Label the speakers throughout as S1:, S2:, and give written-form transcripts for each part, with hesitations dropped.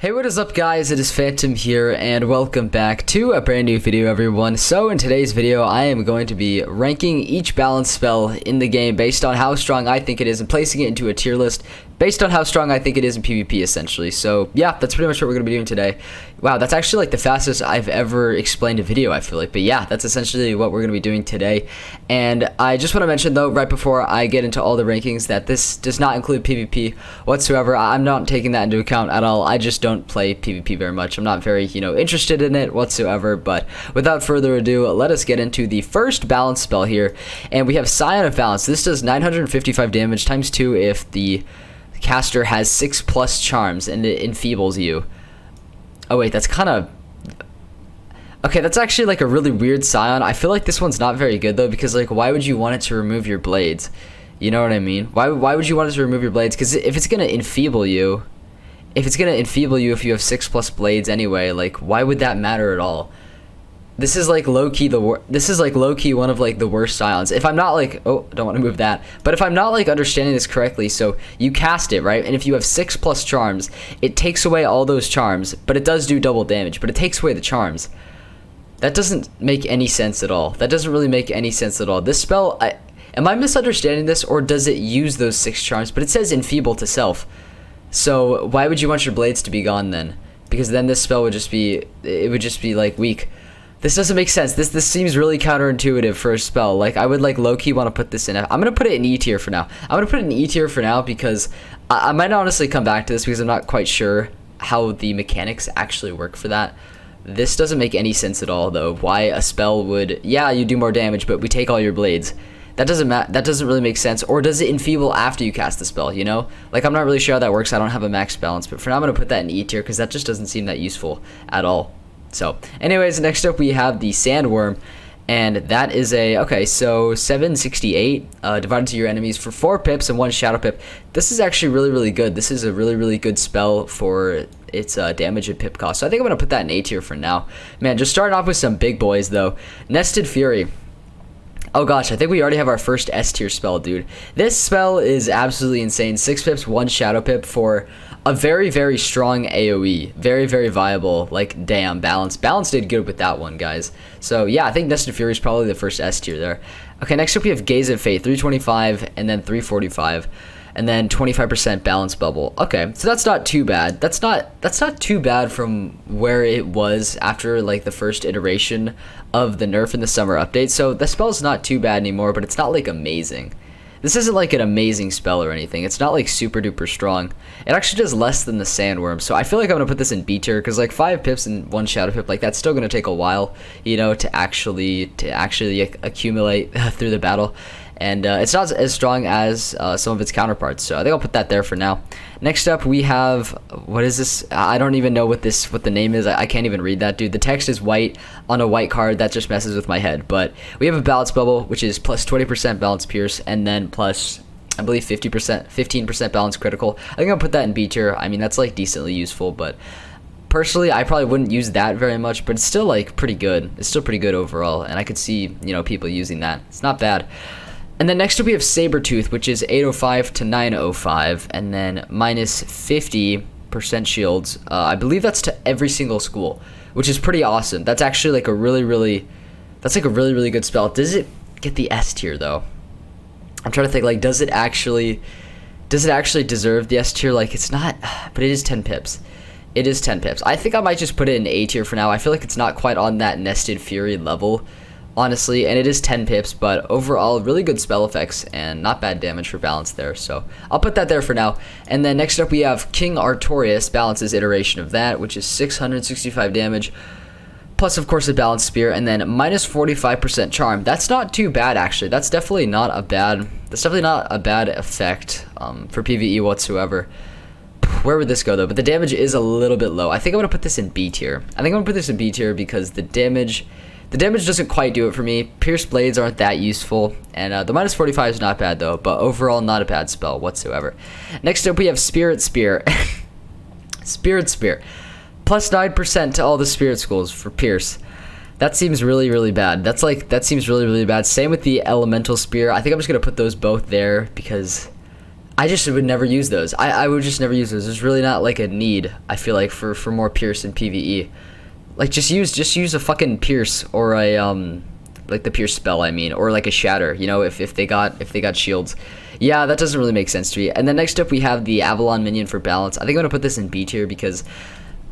S1: Hey, what is up guys, it is Phantom here and welcome back to a brand new video everyone. So in today's video I am going to be ranking each balance spell in the game based on how strong I think it is and placing it into a tier list based on how strong I think it is in PvP essentially. So yeah, that's pretty much what we're going to be doing today. Wow, that's actually like the fastest I've ever explained a video, I feel like. But yeah, that's essentially what we're going to be doing today. And I just want to mention though, right before I get into all the rankings, that this does not include PvP whatsoever. I'm not taking that into account at all. I just don't play PvP very much. I'm not very, interested in it whatsoever. But without further ado, let us get into the first balance spell here. And we have Scion of Balance. This does 955 damage times 2 if the caster has 6+ charms and it enfeebles you. Oh wait, that's kind of... Okay, that's actually like a really weird Scion. I feel like this one's not very good though, because like why would you want it to remove your blades? You know what I mean? Why would you want it to remove your blades? Because if it's gonna enfeeble you, if you have 6+ blades anyway, like why would that matter at all? This is like low-key low-key one of like the worst Scions. If I'm not like, oh, don't want to move that. But if I'm not like understanding this correctly, so you cast it, right? And if you have 6+ charms, it takes away all those charms, but it does do double damage, but it takes away the charms. That doesn't make any sense at all. That doesn't really make any sense at all. This spell, am I misunderstanding this, or does it use those 6 charms? But it says enfeeble to self. So why would you want your blades to be gone then? Because then this spell would just be, it would just be like weak. This doesn't make sense. This seems really counterintuitive for a spell. Like I would like low-key want to put this in. I'm gonna put it in E tier for now. I'm gonna put it in E tier for now because I might honestly come back to this because I'm not quite sure how the mechanics actually work for that. This doesn't make any sense at all though. Why a spell would, yeah, you do more damage, but we take all your blades. That doesn't really make sense. Or does it enfeeble after you cast the spell, you know? Like I'm not really sure how that works. I don't have a max balance, but for now I'm gonna put that in E tier because that just doesn't seem that useful at all. So anyways, next up we have the Sandworm, and that is a, okay, so 768 divided to your enemies for 4 pips and 1 shadow pip. This is actually really good. This is a really good spell for its damage and pip cost. So I think I'm gonna put that in A tier for now. Man, just starting off with some big boys though. Nested Fury. Oh gosh, I think we already have our first S tier spell, dude. This spell is absolutely insane. 6 pips, 1 shadow pip for a very strong AoE. Very viable. Like, damn, Balance. Balance did good with that one, guys. So yeah, I think Nested Fury is probably the first S tier there. Okay, next up we have Gaze of Fate, 325 and then 345. And then 25% balance bubble. Okay, so that's not too bad. That's not too bad from where it was after like the first iteration of the nerf in the summer update. So the spell's not too bad anymore, but it's not like amazing. This isn't like an amazing spell or anything. It's not like super duper strong. It actually does less than the Sandworm. So I feel like I'm gonna put this in B tier because like 5 pips and 1 shadow pip, like that's still gonna take a while, to actually accumulate through the battle. And it's not as strong as some of its counterparts, so I think I'll put that there for now. Next up, we have, what is this? I don't even know what the name is. I can't even read that, dude. The text is white on a white card. That just messes with my head. But we have a balance bubble, which is plus 20% balance pierce, and then plus, I believe, 15% balance critical. I think I'll put that in B tier. I mean, that's like decently useful, but personally, I probably wouldn't use that very much, but it's still like pretty good. It's still pretty good overall, and I could see, people using that. It's not bad. And then next up we have Sabretooth, which is 805 to 905, and then minus 50% shields. I believe that's to every single school, which is pretty awesome. That's actually like a really good spell. Does it get the S tier though? I'm trying to think, like, does it actually deserve the S tier? Like, it's not, but it is 10 pips. It is 10 pips. I think I might just put it in A tier for now. I feel like it's not quite on that Nested Fury level, honestly, and it is 10 pips, but overall really good spell effects and not bad damage for balance there, so I'll put that there for now. And then next up we have King Artorias, Balance's iteration of that, which is 665 damage plus of course a balanced spear, and then minus 45% charm. That's not too bad actually. That's definitely not a bad effect for PvE whatsoever. Where would this go though? But the damage is a little bit low. I think I'm gonna put this in B tier. Because the damage doesn't quite do it for me. Pierced blades aren't that useful, and the minus 45 is not bad though, but overall not a bad spell whatsoever. Next up we have Spirit Spear. Spirit Spear. Plus 9% to all the Spirit Schools for Pierce. That seems really bad. That seems really bad. Same with the Elemental Spear. I think I'm just going to put those both there because I just would never use those. I would just never use those. There's really not like a need, I feel like, for more Pierce in PvE. Like just use a fucking Pierce or a like the Pierce spell, I mean, or like a Shatter, you know, if they got shields. Yeah, that doesn't really make sense to me. And then next up we have the Avalon Minion for balance. I think I'm gonna put this in B tier because,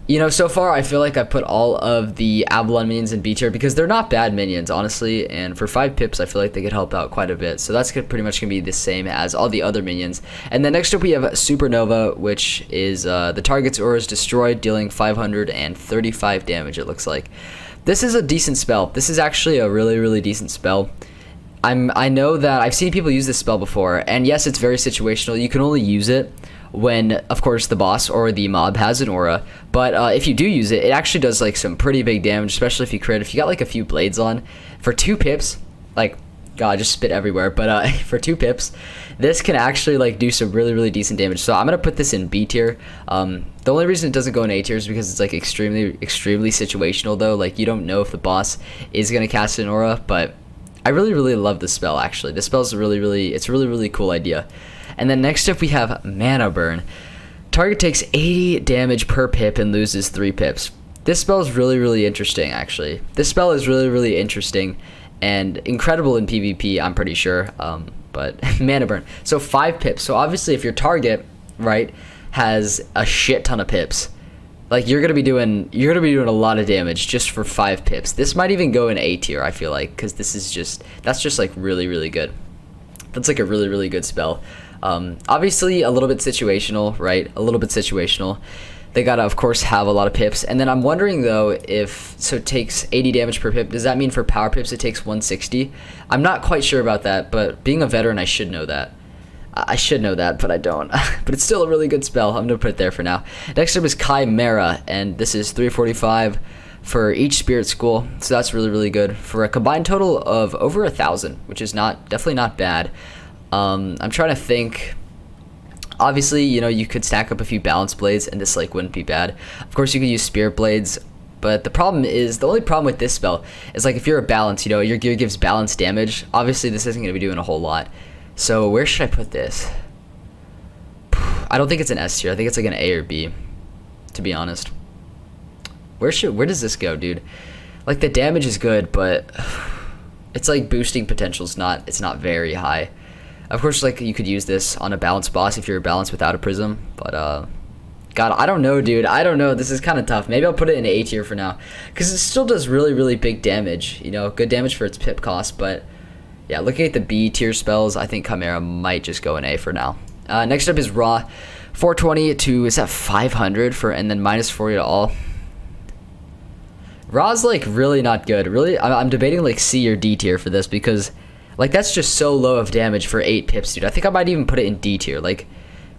S1: you know, so far I feel like I put all of the Avalon minions in B tier because they're not bad minions, honestly, and for 5 pips I feel like they could help out quite a bit. So that's pretty much going to be the same as all the other minions. And then next up we have Supernova, which is the target's aura is destroyed, dealing 535 damage, it looks like. This is a decent spell. This is actually a really decent spell. I know that I've seen people use this spell before, and yes, it's very situational. You can only use it when, of course, the boss or the mob has an aura, but if you do use it, it actually does like some pretty big damage, especially if you got like a few blades on. For 2 pips, like, God, I just spit everywhere, but for 2 pips, this can actually like do some really decent damage. So I'm gonna put this in B tier. The only reason it doesn't go in A tier is because it's like extremely situational though. Like, you don't know if the boss is gonna cast an aura, but I really love this spell. Actually, this spell's it's a really cool idea. And then next up we have Mana Burn. Target takes 80 damage per pip and loses 3 pips. This spell is really interesting, actually. This spell is really interesting and incredible in PvP, I'm pretty sure. But Mana Burn. So 5 pips. So obviously if your target, right, has a shit ton of pips, like you're gonna be doing a lot of damage just for 5 pips. This might even go in A tier, I feel like, because that's just like really good. That's like a really good spell. Obviously a little bit situational, right? A little bit situational. They gotta, of course, have a lot of pips. And then I'm wondering though, so it takes 80 damage per pip. Does that mean for power pips it takes 160? I'm not quite sure about that, but being a veteran, I should know that. I should know that, but I don't. But it's still a really good spell. I'm gonna put it there for now. Next up is Chimera, and this is 345 for each spirit school, so that's really good for a combined total of over 1,000, which is definitely not bad. I'm trying to think. Obviously, you know, you could stack up a few balance blades and this like wouldn't be bad. Of course, you could use spirit blades, but the only problem with this spell is like if you're a balance, you know, your gear gives balance damage. Obviously, this isn't going to be doing a whole lot. So where should I put this? I don't think it's an S tier. I think it's like an A or B, to be honest. Where does this go, dude? Like the damage is good, but it's like boosting potential's not very high. Of course, like you could use this on a balanced boss if you're a balance without a prism, but God, I don't know, dude. I don't know. This is kind of tough. Maybe I'll put it in A tier for now, because it still does really big damage. You know, good damage for its pip cost, but yeah, looking at the B tier spells, I think Chimera might just go in A for now. Next up is Raw, 420 to, is that 500 for, and then minus 40 to all. Raw's like really not good. Really, I'm debating like C or D tier for this because like that's just so low of damage for 8 pips, dude. I think I might even put it in D tier. Like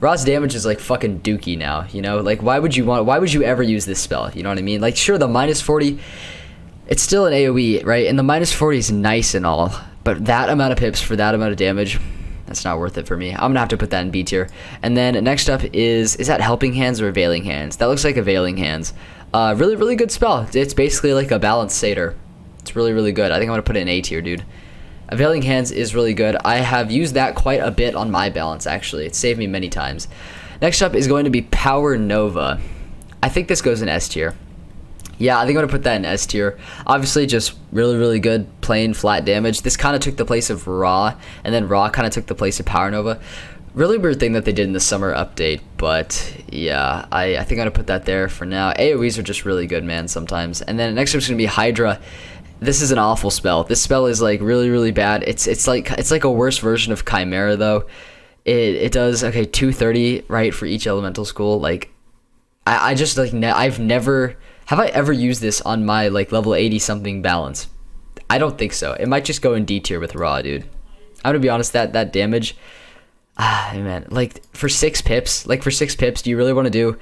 S1: Raw's damage is like fucking dookie now, you know? Like why would you ever use this spell? You know what I mean? Like sure, the minus 40, it's still an AoE, right? And the minus 40 is nice and all, but that amount of pips for that amount of damage, that's not worth it for me. I'm gonna have to put that in B tier. And then next up is that Helping Hands or Veiling Hands? That looks like a Veiling Hands. Really good spell. It's basically like a balanced satyr. It's really good. I think I'm gonna put it in A tier, dude. Veiling Hands is really good. I have used that quite a bit on my balance, actually. It saved me many times. Next up is going to be Power Nova. I think this goes in S tier. Yeah, I think I'm gonna put that in S tier. Obviously, just really good, plain flat damage. This kind of took the place of Raw, and then Raw kind of took the place of Power Nova. Really weird thing that they did in the summer update, but yeah, I think I'm gonna put that there for now. AoEs are just really good, man, sometimes. And then next up is gonna be Hydra. This is an awful spell. This spell is like really bad. It's like a worse version of Chimera though. It does okay 230 right for each elemental school. Like I just like I've never have I ever used this on my like level 80 something balance. I don't think so. It might just go in D tier with Raw, dude. I'm gonna be honest, that damage, man, like for 6 pips, do you really want to do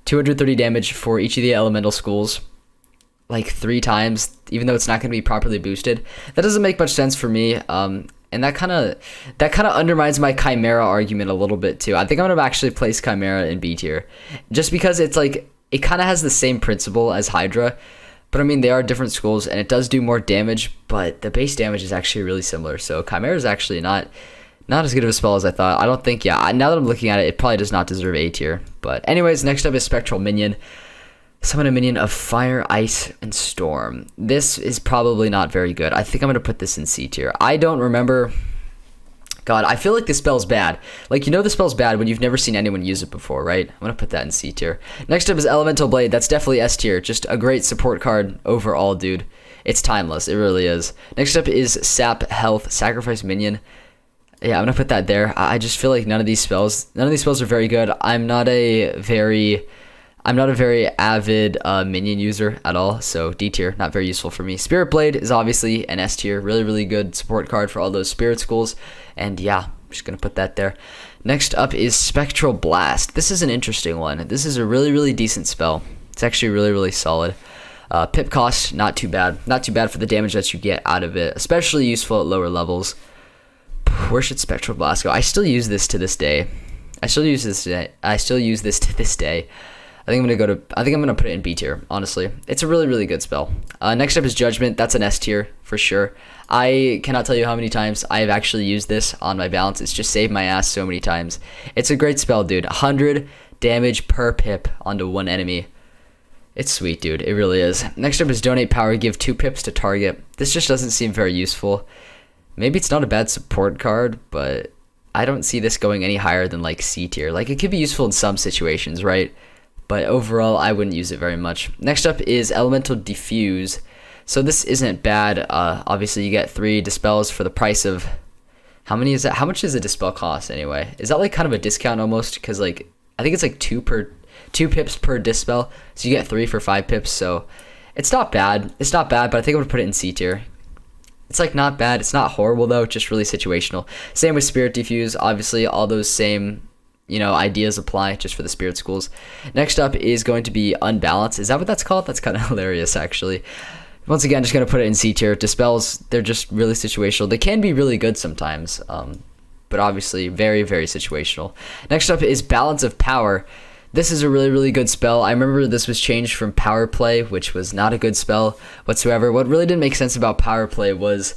S1: 230 damage for each of the elemental schools like 3 times, even though it's not going to be properly boosted? That doesn't make much sense for me. And that kind of undermines my Chimera argument a little bit too. I think I'm going to actually place Chimera in B tier, just because it's like it kind of has the same principle as Hydra, but I mean they are different schools and it does do more damage, but the base damage is actually really similar. So Chimera is actually not Not as good of a spell as I thought. I don't think, yeah, now that I'm looking at it, it probably does not deserve A tier. But anyways, next up is Spectral Minion. Summon a minion of Fire, Ice, and Storm. This is probably not very good. I think I'm going to put this in C tier. I don't remember... God, I feel like this spell's bad. Like, you know the spell's bad when you've never seen anyone use it before, right? I'm going to put that in C tier. Next up is Elemental Blade. That's definitely S tier. Just a great support card overall, dude. It's timeless. It really is. Next up is Sap Health, Sacrifice Minion. Yeah, I'm going to put that there. I just feel like none of these spells are very good. I'm not a very avid minion user at all, so D tier, not very useful for me. Spirit Blade is obviously an S tier, really good support card for all those spirit schools, and yeah, I'm just gonna put that there. Next up is Spectral Blast. This is an interesting one. This is a really decent spell. It's actually really solid. Pip cost, not too bad for the damage that you get out of it, especially useful at lower levels. Where should Spectral Blast go? I still use this to this day. I still use this to this day. I think I'm gonna put it in B tier, honestly. It's a really good spell. Next up is Judgment. That's an S tier for sure. I cannot tell you how many times I have actually used this on my balance. It's just saved my ass so many times. It's a great spell, dude. 100 damage per pip onto one enemy. It's sweet, dude. It really is. Next up is Donate Power. Give 2 pips to target. This just doesn't seem very useful. Maybe it's not a bad support card, but I don't see this going any higher than like C tier. Like, it could be useful in some situations, right? But overall, I wouldn't use it very much. Next up is Elemental Defuse. So this isn't bad. Obviously, you get 3 dispels for the price of... How many is that? How much does a dispel cost anyway? Is that like kind of a discount almost? Because like, I think it's like 2 pips per dispel. So you get 3 for 5 pips. So it's not bad. It's not bad, but I think I'm going to put it in C tier. It's like not bad. It's not horrible though. Just really situational. Same with Spirit Defuse. Obviously, all those same... ideas apply just for the spirit schools. Next up is going to be Unbalance. Is that what that's called? That's kind of hilarious, actually. Once again, just going to put it in C tier. Dispels, they're just really situational. They can be really good sometimes, but obviously very situational. Next up is Balance of Power. This is a really good spell. I remember this was changed from Power Play, which was not a good spell whatsoever. What really didn't make sense about Power Play was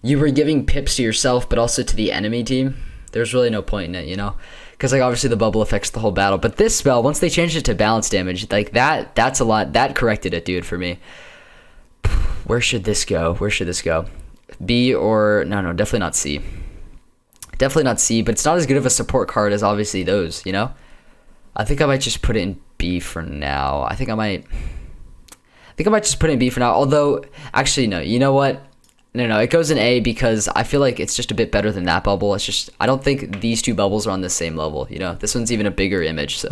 S1: you were giving pips to yourself, but also to the enemy team. There's really no point in it, because like obviously the bubble affects the whole battle. But this spell, once they changed it to balance damage, like that's a lot. That corrected it, dude, for me. Where should this go? B or no, definitely not C. Definitely not C, but it's not as good of a support card as obviously those, I think I might just put it in B for now. I think I might just put it in B for now. Although, actually, no. You know what? No, it goes in A because I feel like it's just a bit better than that bubble. It's just, I don't think these 2 bubbles are on the same level, This one's even a bigger image, so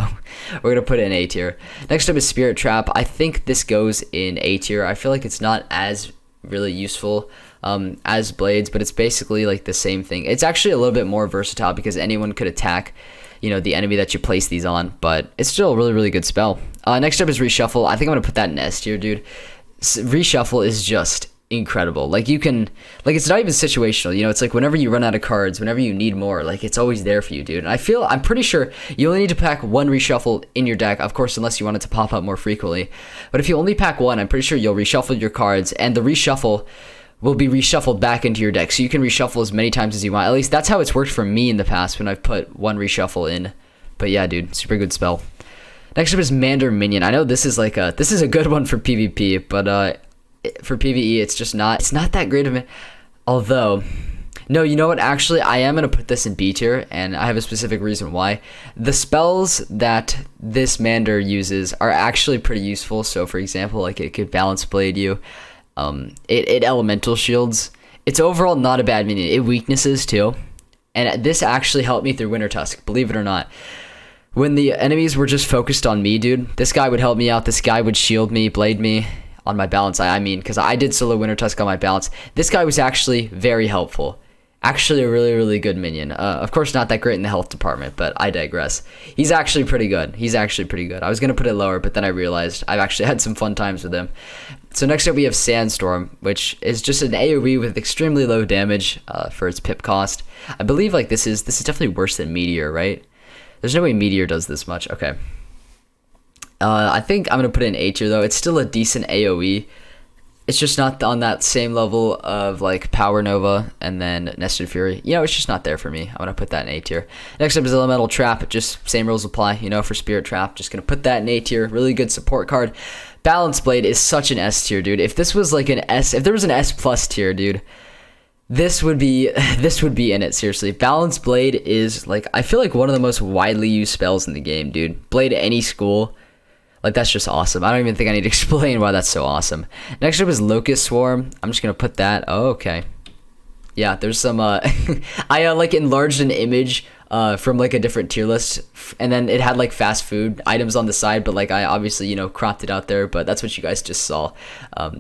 S1: we're going to put it in A tier. Next up is Spirit Trap. I think this goes in A tier. I feel like it's not as really useful as Blades, but it's basically like the same thing. It's actually a little bit more versatile because anyone could attack, the enemy that you place these on, but it's still a really good spell. Next up is Reshuffle. I think I'm going to put that in S tier, dude. Reshuffle is just... incredible. Like, you can, like, it's not even situational, it's like whenever you run out of cards, whenever you need more, like, it's always there for you, dude. And I'm pretty sure you only need to pack 1 reshuffle in your deck, of course, unless you want it to pop up more frequently. But if you only pack 1, I'm pretty sure you'll reshuffle your cards, and the reshuffle will be reshuffled back into your deck, so you can reshuffle as many times as you want. At least that's how it's worked for me in the past when I've put 1 reshuffle in. But yeah, dude, super good spell. Next up is Mander Minion. I know this is a good one for PvP, but for PvE, it's not that great of a... Although, no, you know what? Actually, I am going to put this in B tier, and I have a specific reason why. The spells that this Mander uses are actually pretty useful. So, for example, like, it could Balance Blade you. It Elemental Shields. It's overall not a bad minion. It weaknesses, too. And this actually helped me through Winter Tusk, believe it or not. When the enemies were just focused on me, dude, this guy would help me out. This guy would shield me, blade me. On my balance, I mean, because I did solo Winter Tusk on my balance. This guy was actually very helpful. Actually a really good minion. Of course, not that great in the health department, but I digress. He's actually pretty good. I was going to put it lower, but then I realized I've actually had some fun times with him. So next up we have Sandstorm, which is just an AoE with extremely low damage for its pip cost. I believe like this is definitely worse than Meteor, right? There's no way Meteor does this much. Okay. I think I'm going to put it in A tier, though. It's still a decent AoE. it's just not on that same level of like Power Nova and then Nested Fury. You know, it's just not there for me. I'm gonna put that in A tier. Next up is Elemental Trap. Just same rules apply, you know, for Spirit Trap. Just gonna put that in A tier. Really good support card. Balance Blade is such an S tier, dude. If this was like an S, if there was an S plus tier, dude, this would be in it, seriously. Balance Blade is like, I feel like one of the most widely used spells in the game, dude. Blade any school. Like, that's just awesome. I don't even think I need to explain why that's so awesome. Next up is Locust Swarm. I'm just going to put that. Oh, okay. Yeah, there's some, I, like, enlarged an image from, like, a different tier list. And then it had, like, fast food items on the side. But, like, I obviously, you know, cropped it out there. But that's what you guys just saw.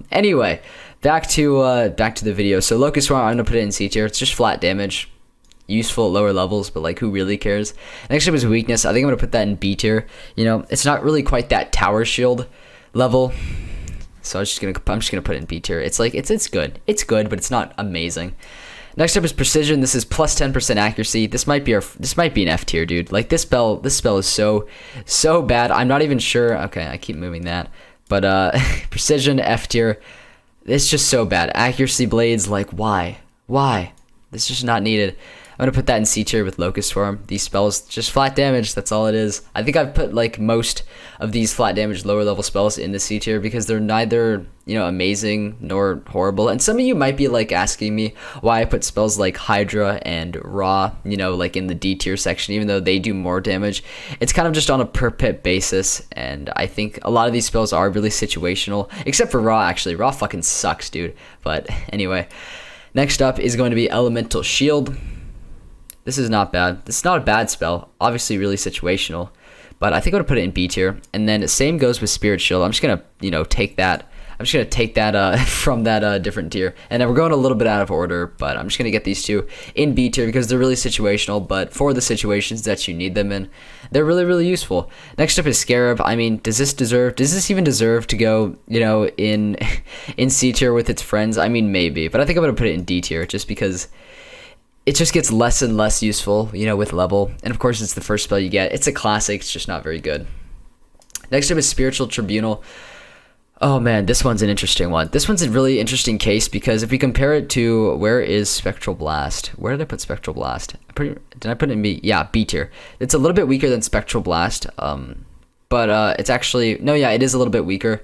S1: Anyway, back to the video. So, Locust Swarm, I'm going to put it in C tier. It's just flat damage. Useful at lower levels, but like, who really cares? Next up is Weakness. I think I'm gonna put that in B tier. You know, it's not really quite that Tower Shield level, so I'm just gonna put it in B tier. It's like, it's good, but it's not amazing. Next up is Precision. This is plus 10% accuracy. This might be an F tier, dude. Like, this spell is so bad. I'm not even sure. Okay, I keep moving that, but Precision F tier. It's just so bad. Accuracy blades, like, why? This is just not needed. I'm going to put that in C tier with Locust Swarm. These spells, just flat damage, that's all it is. I think I've put like most of these flat damage lower level spells in the C tier because they're neither, you know, amazing nor horrible. And some of you might be like asking me why I put spells like Hydra and Raw, you know, like in the D tier section, even though they do more damage. It's kind of just on a per pip basis, and I think a lot of these spells are really situational, except for Raw, actually. Raw fucking sucks, dude. But anyway, next up is going to be Elemental Shield. This is not bad. This is not a bad spell. Obviously really situational, but I think I'm going to put it in B tier. And then the same goes with Spirit Shield. I'm just going to, you know, take that. I'm just going to take that from that different tier. And then we're going a little bit out of order, but I'm just going to get these two in B tier because they're really situational, but for the situations that you need them in, they're really, really useful. Next up is Scarab. I mean, does this even deserve to go, you know, in C tier with its friends? I mean, maybe, but I think I'm going to put it in D tier just because it just gets less and less useful, you know, with level. And of course, it's the first spell you get. It's a classic. It's just not very good. Next up is Spiritual Tribunal. Oh man, this one's an interesting one. This one's a really interesting case because if we compare it to, where is Spectral Blast? Where did I put Spectral Blast? Did I put it in B? Yeah, B tier. It's a little bit weaker than Spectral Blast, but it's actually, no, yeah, it is a little bit weaker.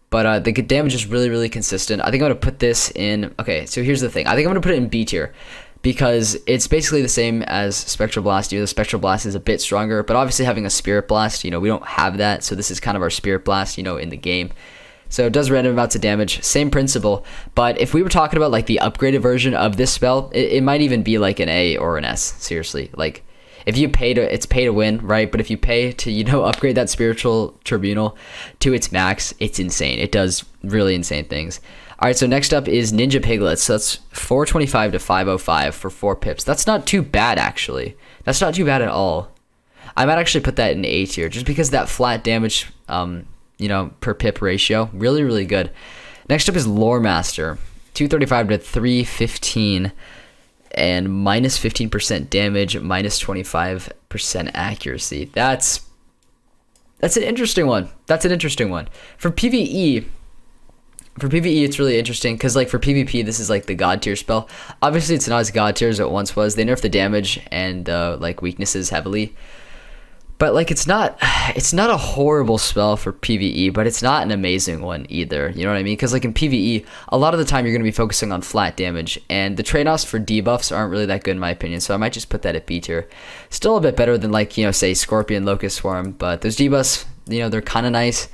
S1: But the damage is really, really consistent. I think I'm going to put this in, okay, so here's the thing. I think I'm going to put it in B tier, because it's basically the same as Spectral Blast. You know, the Spectral Blast is a bit stronger, but obviously having a Spirit Blast, you know, we don't have that, so this is kind of our Spirit Blast, you know, in the game. So it does random amounts of damage, same principle, but if we were talking about like the upgraded version of this spell, it might even be like an A or an S, seriously. Like, if you pay to, it's pay to win, right? But if you pay to, you know, upgrade that Spiritual Tribunal to its max, it's insane. It does really insane things. All right, so next up is Ninja Piglets. So that's 425 to 505 for 4 pips. That's not too bad, actually. That's not too bad at all. I might actually put that in A tier just because that flat damage, you know, per pip ratio, really, really good. Next up is Lore Master. 235 to 315 and minus 15% damage, minus 25% accuracy. That's an interesting one. That's an interesting one. For PvE, it's really interesting because, like, for PvP, this is like the god tier spell. Obviously, it's not as god tier as it once was. They nerfed the damage and like weaknesses heavily, but like it's not a horrible spell for PvE, but it's not an amazing one either. You know what I mean? Because like in PvE, a lot of the time you're going to be focusing on flat damage, and the trade-offs for debuffs aren't really that good in my opinion. So I might just put that at B tier. Still a bit better than, like, you know, say Scorpion, Locust Swarm, but those debuffs, you know, they're kind of nice.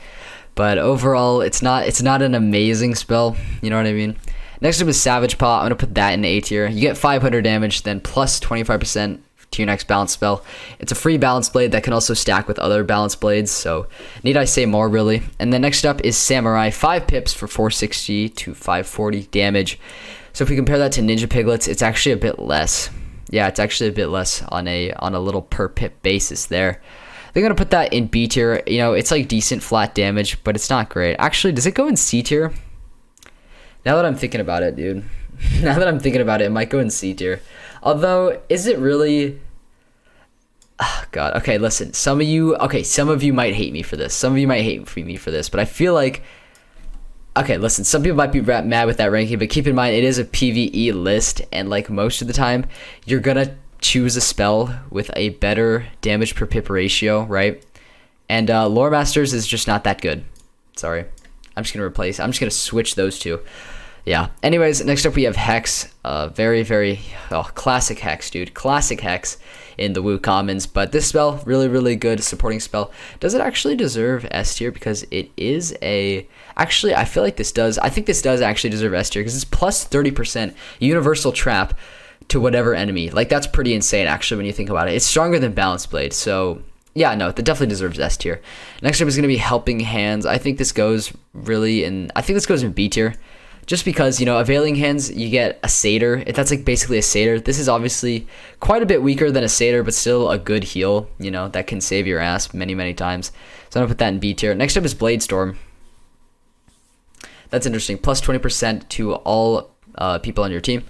S1: But overall, it's not an amazing spell. You know what I mean? Next up is Savage Paw. I'm going to put that in A tier. You get 500 damage, then plus 25% to your next balance spell. It's a free balance blade that can also stack with other balance blades, so need I say more, really? And then next up is Samurai. 5 pips for 460 to 540 damage. So if we compare that to Ninja Piglets, it's actually a bit less. Yeah, it's actually a bit less on a little per pip basis there. They're going to put that in B tier. You know, it's like decent flat damage, but it's not great. Actually, does it go in C tier? Now that I'm thinking about it, dude. Now that I'm thinking about it, it might go in C tier. Although, is it really... Oh, God. Okay, listen. Some of you might hate me for this. Some of you might hate me for this, but I feel like... Okay, listen, some people might be mad with that ranking, but keep in mind it is a PvE list, and like most of the time, you're gonna choose a spell with a better damage per pip ratio, right? And Lore Masters is just not that good. Sorry. I'm just gonna switch those two. Yeah. Anyways, next up we have Hex. Very, very classic Hex, dude. Classic Hex in the WoW Commons. But this spell, really, really good supporting spell. Does it actually deserve S tier? Because it is a... Actually, I feel like this does. I think this does actually deserve S tier because it's plus 30% universal trap to whatever enemy. Like, that's pretty insane, actually, when you think about it. It's stronger than Balance Blade, so... Yeah, no, that definitely deserves S tier. Next up is going to be Helping Hands. I think this goes really in... I think this goes in B tier. Just because, you know, Availing Hands, you get a Satyr. That's like basically a Satyr. This is obviously quite a bit weaker than a Satyr, but still a good heal, you know, that can save your ass many, many times. So I'm going to put that in B tier. Next up is Bladestorm. That's interesting. Plus 20% to all people on your team.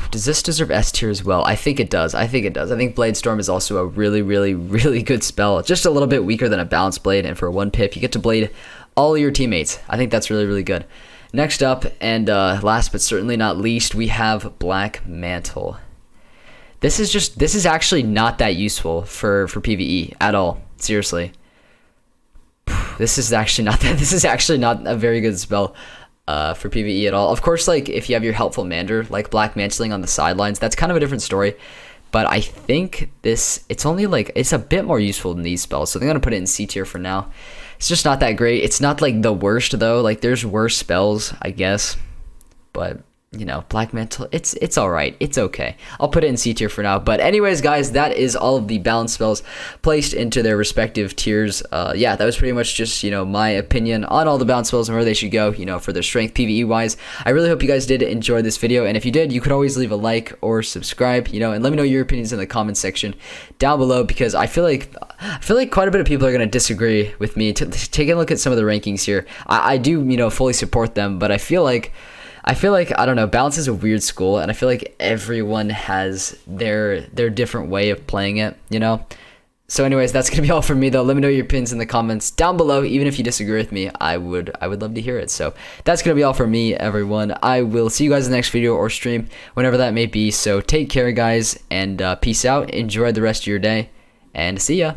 S1: Does this deserve S tier as well? I think it does. I think Bladestorm is also a really, really, really good spell. Just a little bit weaker than a Balance Blade, and for 1 pip, you get to blade all your teammates. I think that's really, really good. Next up, and last but certainly not least, we have Black Mantle. This is actually not that useful for PvE at all. Seriously. This is actually not a very good spell. For PvE at all. Of course, like if you have your helpful Mander, like Black Mantling on the sidelines, that's kind of a different story. But I think it's only like, it's a bit more useful than these spells. So I'm going to put it in C tier for now. It's just not that great. It's not like the worst though. Like there's worse spells, I guess. But you know, Black Mantle, it's all right. It's okay. I'll put it in C tier for now. But anyways, guys, that is all of the balance spells placed into their respective tiers. Yeah, that was pretty much just, you know, my opinion on all the balance spells and where they should go, you know, for their strength PvE wise. I really hope you guys did enjoy this video. And if you did, you could always leave a like or subscribe, you know, and let me know your opinions in the comments section down below, because I feel like quite a bit of people are going to disagree with me. Taking a look at some of the rankings here, I do, you know, fully support them, but I feel like, I don't know, balance is a weird school, and I feel like everyone has their different way of playing it, you know? So anyways, that's going to be all from me, though. Let me know your opinions in the comments down below. Even if you disagree with me, I would love to hear it. So that's going to be all from me, everyone. I will see you guys in the next video or stream, whenever that may be. So take care, guys, and peace out. Enjoy the rest of your day, and see ya.